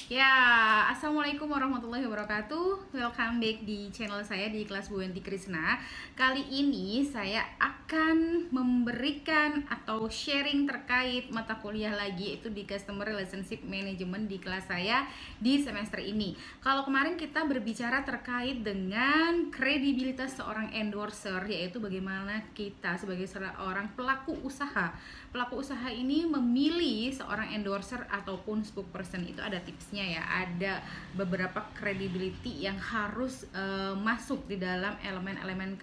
Ya, assalamualaikum warahmatullahi wabarakatuh. Welcome back di channel saya di kelas Bu Enti Krisna. Kali ini saya akan memberikan atau sharing terkait mata kuliah lagi, yaitu di Customer Relationship Management di kelas saya di semester ini. Kalau kemarin kita berbicara terkait dengan kredibilitas seorang endorser, yaitu bagaimana kita sebagai seorang pelaku usaha ini memilih seorang endorser ataupun spokesperson. Itu ada tipsnya ya, ada beberapa credibility yang harus masuk di dalam elemen-elemen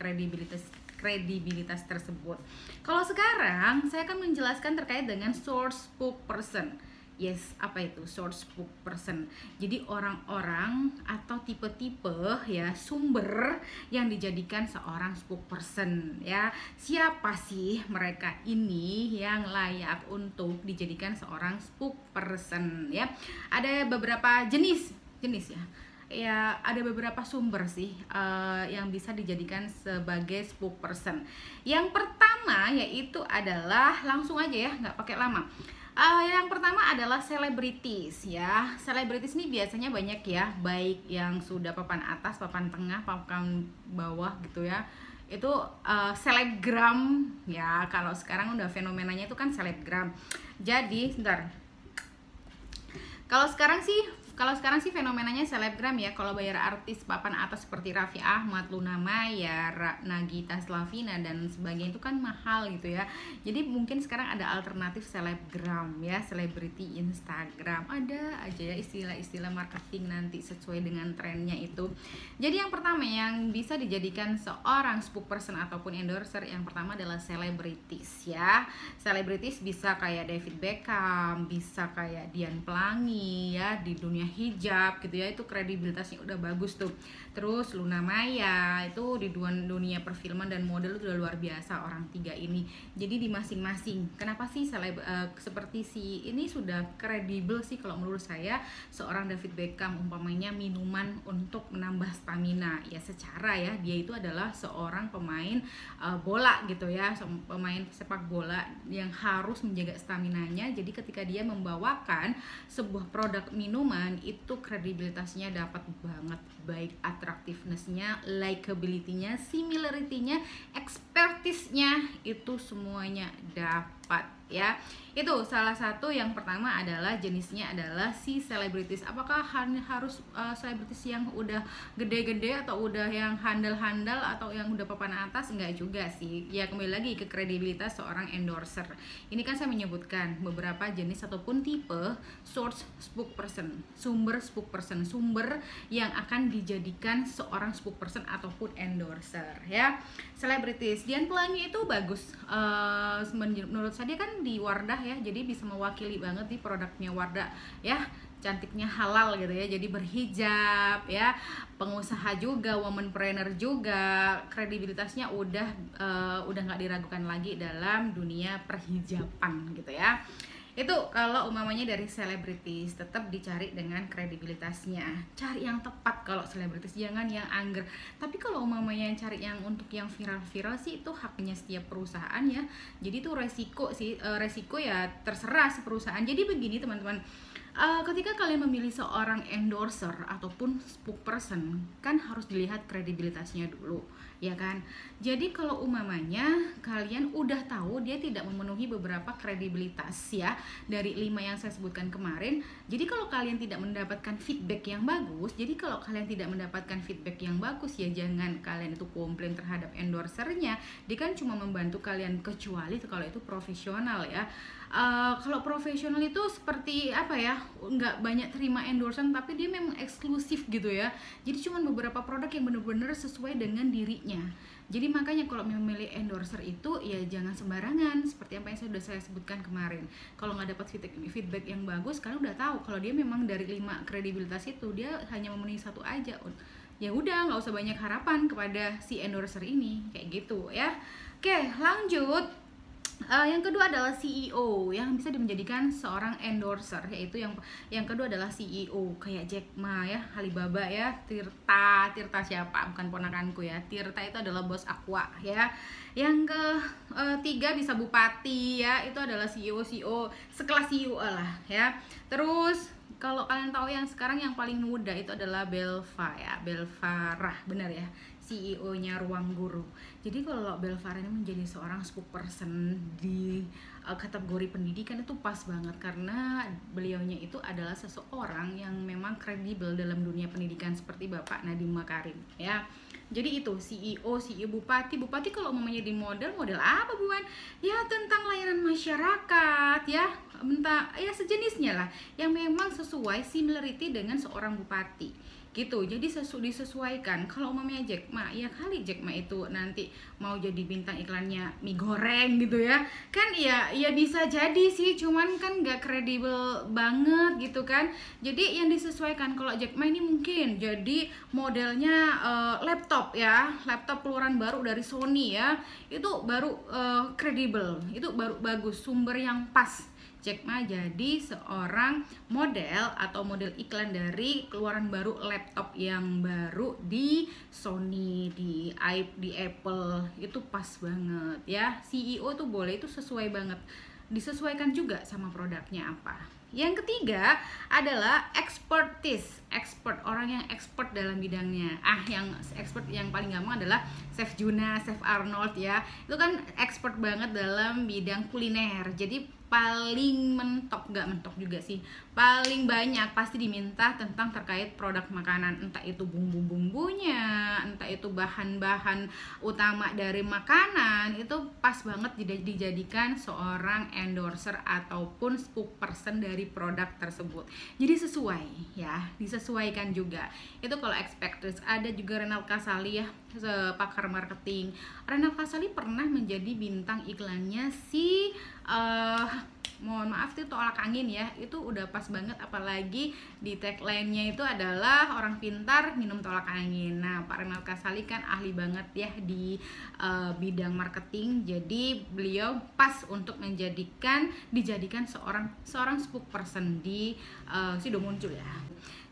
kredibilitas tersebut. Kalau sekarang saya akan menjelaskan terkait dengan source spokesperson. Yes, apa itu source spokesperson? Jadi orang-orang atau tipe-tipe ya sumber yang dijadikan seorang spokesperson ya. Siapa sih mereka ini yang layak untuk dijadikan seorang spokesperson ya? Ada beberapa jenis ya. Ya, ada beberapa sumber sih yang bisa dijadikan sebagai spokesperson. Yang pertama yaitu adalah, langsung aja ya, nggak pakai lama. Yang pertama adalah selebritis ya. Selebritis ini biasanya banyak ya, baik yang sudah papan atas, papan tengah, papan bawah gitu ya. Itu selebgram ya. Kalau sekarang udah fenomenanya itu kan selebgram. Jadi, sebentar. Kalau sekarang sih fenomenanya selebgram ya. Kalau bayar artis papan atas seperti Raffi Ahmad, Luna Maya, Nagita Slavina dan sebagainya itu kan mahal gitu ya. Jadi mungkin sekarang ada alternatif selebgram ya, selebriti Instagram. Ada aja ya istilah-istilah marketing nanti sesuai dengan trennya itu. Jadi yang pertama yang bisa dijadikan seorang spokesperson ataupun endorser, yang pertama adalah selebritis ya. Selebritis bisa kayak David Beckham, bisa kayak Dian Pelangi ya, di dunia hijab gitu ya, itu kredibilitasnya udah bagus tuh. Terus Luna Maya itu di dunia perfilman dan model itu udah luar biasa orang tiga ini. Jadi di masing-masing, kenapa sih seperti si ini sudah kredibel sih kalau menurut saya. Seorang David Beckham umpamanya minuman untuk menambah stamina ya, secara ya dia itu adalah seorang pemain bola gitu ya, pemain sepak bola yang harus menjaga staminanya. Jadi ketika dia membawakan sebuah produk minuman, itu kredibilitasnya dapat banget, baik attractiveness-nya, likability-nya, similarity-nya, expertise-nya, itu semuanya dapat ya. Itu salah satu. Yang pertama adalah jenisnya adalah si selebritis. Apakah harus selebritis yang udah gede-gede atau udah yang handal-handal atau yang udah papan atas? Enggak juga sih ya, kembali lagi ke kredibilitas seorang endorser. Ini kan saya menyebutkan beberapa jenis ataupun tipe source spokesperson, sumber spokesperson, sumber yang akan dijadikan seorang spokesperson ataupun endorser ya. Selebritis, Dian Pelangi itu bagus menurut saya. Dia kan di Wardah ya, jadi bisa mewakili banget di produknya Wardah ya. Cantiknya halal gitu ya, jadi berhijab ya, pengusaha juga, womanpreneur juga, kredibilitasnya udah nggak diragukan lagi dalam dunia perhijaban gitu ya. Itu kalau umamanya dari selebritis, tetap dicari dengan kredibilitasnya. Cari yang tepat kalau selebritis, jangan yang angger. Tapi kalau umamanya cari yang untuk yang viral-viral sih, itu haknya setiap perusahaan ya. Jadi itu resiko ya terserah si perusahaan. Jadi begini teman-teman, ketika kalian memilih seorang endorser ataupun spokesperson, kan harus dilihat kredibilitasnya dulu ya kan. Jadi kalau umamanya kalian udah tahu dia tidak memenuhi beberapa kredibilitas ya dari 5 yang saya sebutkan kemarin, jadi kalau kalian tidak mendapatkan feedback yang bagus, ya jangan kalian itu komplain terhadap endorsernya. Dia kan cuma membantu kalian, kecuali kalau itu profesional ya. Kalau profesional itu seperti apa ya, nggak banyak terima endorsan tapi dia memang eksklusif gitu ya. Jadi cuma beberapa produk yang benar-benar sesuai dengan dirinya. Jadi makanya kalau memilih endorser itu ya jangan sembarangan, seperti apa yang sudah saya sebutkan kemarin. Kalau nggak dapat feedback yang bagus, kalian udah tahu kalau dia memang dari 5 kredibilitas itu dia hanya memenuhi 1 aja. Ya udah, nggak usah banyak harapan kepada si endorser ini, kayak gitu ya. Oke, lanjut. Yang kedua adalah CEO yang bisa menjadikan seorang endorser, yaitu yang kedua adalah CEO kayak Jack Ma ya, Alibaba ya, Tirta siapa? Bukan ponakanku ya. Tirta itu adalah bos Aqua ya. Yang ketiga bisa Bupati ya, itu adalah CEO sekelas CEO lah ya. Terus Kalau kalian tahu yang sekarang yang paling muda itu adalah Belva ya, Belvarah, benar ya, CEO-nya Ruang Guru. Jadi kalau Belvarah ini menjadi seorang spokesperson di kategori pendidikan itu pas banget, karena beliaunya itu adalah seseorang yang memang kredibel dalam dunia pendidikan seperti Bapak Nadiem Makarim ya. Jadi itu CEO Bupati kalau mau menjadi model apa buan? Ya tentang layanan masyarakat ya, entah ya sejenisnya lah yang memang sesuai similarity dengan seorang bupati gitu. Jadi disesuaikan. Kalau umpamanya Jack Ma, ya kali Jack Ma itu nanti mau jadi bintang iklannya mie goreng gitu ya kan, ya bisa jadi sih, cuman kan nggak kredibel banget gitu kan. Jadi yang disesuaikan, kalau Jack Ma ini mungkin jadi modelnya laptop ya, laptop keluaran baru dari Sony ya, itu baru kredibel, itu baru bagus, sumber yang pas. Jack Ma jadi seorang model atau model iklan dari keluaran baru laptop yang baru di Sony, di Apple, itu pas banget ya. CEO tuh boleh, itu sesuai banget, disesuaikan juga sama produknya apa. Yang ketiga adalah expertise, expert, orang yang expert dalam bidangnya. Yang expert yang paling gampang adalah Chef Juna, Chef Arnold ya. Itu kan expert banget dalam bidang kuliner. Jadi paling mentok, nggak mentok juga sih, paling banyak pasti diminta tentang terkait produk makanan, entah itu bumbu-bumbunya, entah itu bahan-bahan utama dari makanan, itu pas banget dijadikan seorang endorser ataupun spokesperson dari produk tersebut. Jadi sesuai ya, disesuaikan juga. Itu kalau expected. Ada juga Renal Kasali ya, pakar marketing. Renal Kasali pernah menjadi bintang iklannya si mohon maaf itu tolak angin ya, itu udah pas banget, apalagi di tagline-nya itu adalah orang pintar minum tolak angin. Nah, Pak Renal Kasali kan ahli banget ya di bidang marketing, jadi beliau pas untuk dijadikan seorang spokesperson di Sido Muncul ya.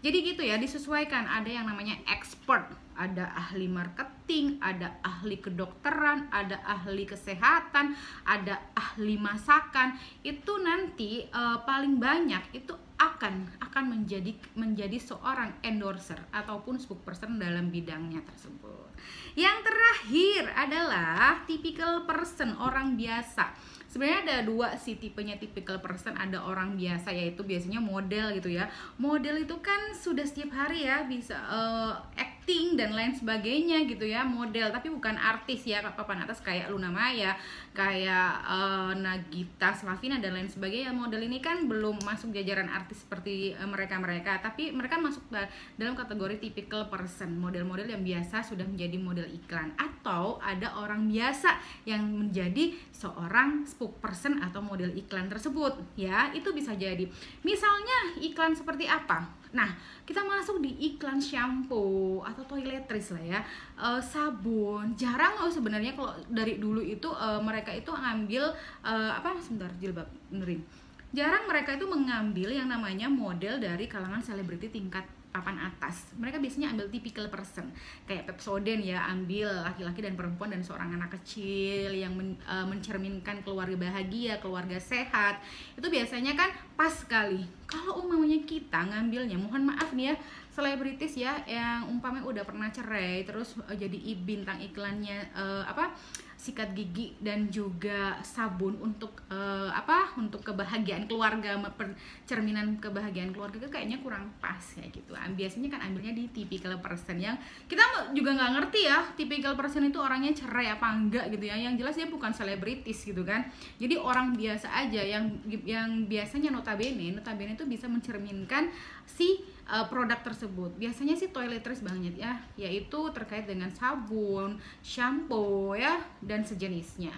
Jadi gitu ya, disesuaikan. Ada yang namanya expert, ada ahli marketing, ada ahli kedokteran, ada ahli kesehatan, ada ahli masakan. Itu nanti paling banyak itu akan menjadi seorang endorser ataupun spokesperson dalam bidangnya tersebut. Yang terakhir adalah typical person, orang biasa. Sebenarnya ada dua sih tipenya typical person. Ada orang biasa, yaitu biasanya model gitu ya. Model itu kan sudah setiap hari ya bisa acting dan lain sebagainya gitu ya, model, tapi bukan artis ya, papan atas kayak Luna Maya, kayak Nagita Slavina dan lain sebagainya. Model ini kan belum masuk jajaran artis seperti mereka, tapi mereka masuk dalam kategori typical person, model-model yang biasa sudah menjadi model iklan. Atau ada orang biasa yang menjadi seorang spokesperson atau model iklan tersebut ya, itu bisa jadi. Misalnya iklan seperti apa? Nah, kita masuk di iklan shampoo atau toiletries lah ya, sabun. Jarang loh sebenarnya kalau dari dulu itu mereka itu ngambil jilbab benerin. Jarang mereka itu mengambil yang namanya model dari kalangan selebriti tingkat papan atas. Mereka biasanya ambil typical person, kayak Pepsodent ya, ambil laki-laki dan perempuan dan seorang anak kecil yang mencerminkan keluarga bahagia, keluarga sehat. Itu biasanya kan pas sekali. Kalau umpamanya kita ngambilnya, mohon maaf nih ya, selebritis ya yang umpamanya udah pernah cerai terus jadi bintang iklannya sikat gigi dan juga sabun untuk untuk kebahagiaan keluarga, cerminan kebahagiaan keluarga, itu kayaknya kurang pas kayak gitu. Biasanya kan ambilnya di typical person, yang kita juga nggak ngerti ya typical person itu orangnya cerai apa enggak gitu ya. Yang jelas dia bukan selebritis gitu kan, jadi orang biasa aja yang biasanya notabene itu bisa mencerminkan si produk tersebut. Biasanya sih toiletries banget ya, yaitu terkait dengan sabun, shampoo ya dan sejenisnya.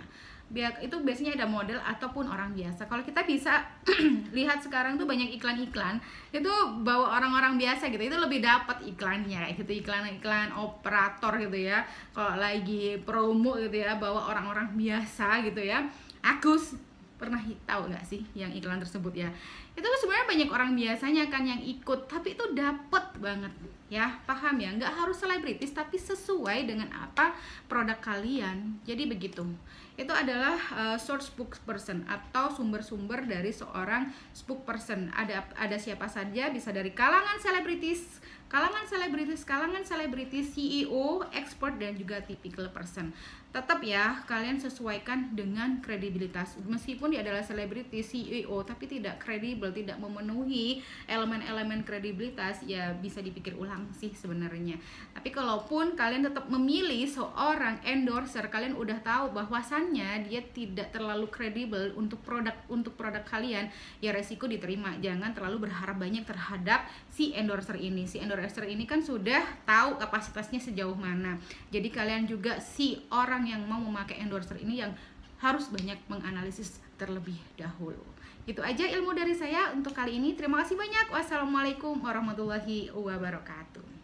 Itu biasanya ada model ataupun orang biasa. Kalau kita bisa lihat sekarang tuh banyak iklan-iklan itu bawa orang-orang biasa gitu, itu lebih dapat iklannya gitu, iklan operator gitu ya. Kalau lagi promo gitu ya, bawa orang-orang biasa gitu ya. Agus pernah tahu nggak sih yang iklan tersebut ya? Itu sebenarnya banyak orang biasanya kan yang ikut, tapi itu dapet banget ya, paham ya? Nggak harus selebritis, tapi sesuai dengan apa produk kalian. Jadi begitu. itu adalah source spokesperson atau sumber-sumber dari seorang spokesperson. Ada siapa saja, bisa dari kalangan selebritis, CEO, expert, dan juga typical person. Tetap ya, kalian sesuaikan dengan kredibilitas. Meskipun dia adalah selebriti, CEO, tapi tidak kredibel, tidak memenuhi elemen-elemen kredibilitas, ya bisa dipikir ulang sih sebenarnya. Tapi kalaupun kalian tetap memilih seorang endorser, kalian udah tahu bahwasannya dia tidak terlalu kredibel untuk produk kalian, ya resiko diterima. Jangan terlalu berharap banyak terhadap si endorser ini. Si endorser ini kan sudah tahu kapasitasnya sejauh mana. Jadi kalian juga si orang yang mau memakai endorser ini yang harus banyak menganalisis terlebih dahulu. Itu aja ilmu dari saya untuk kali ini. Terima kasih banyak. Wassalamualaikum warahmatullahi wabarakatuh.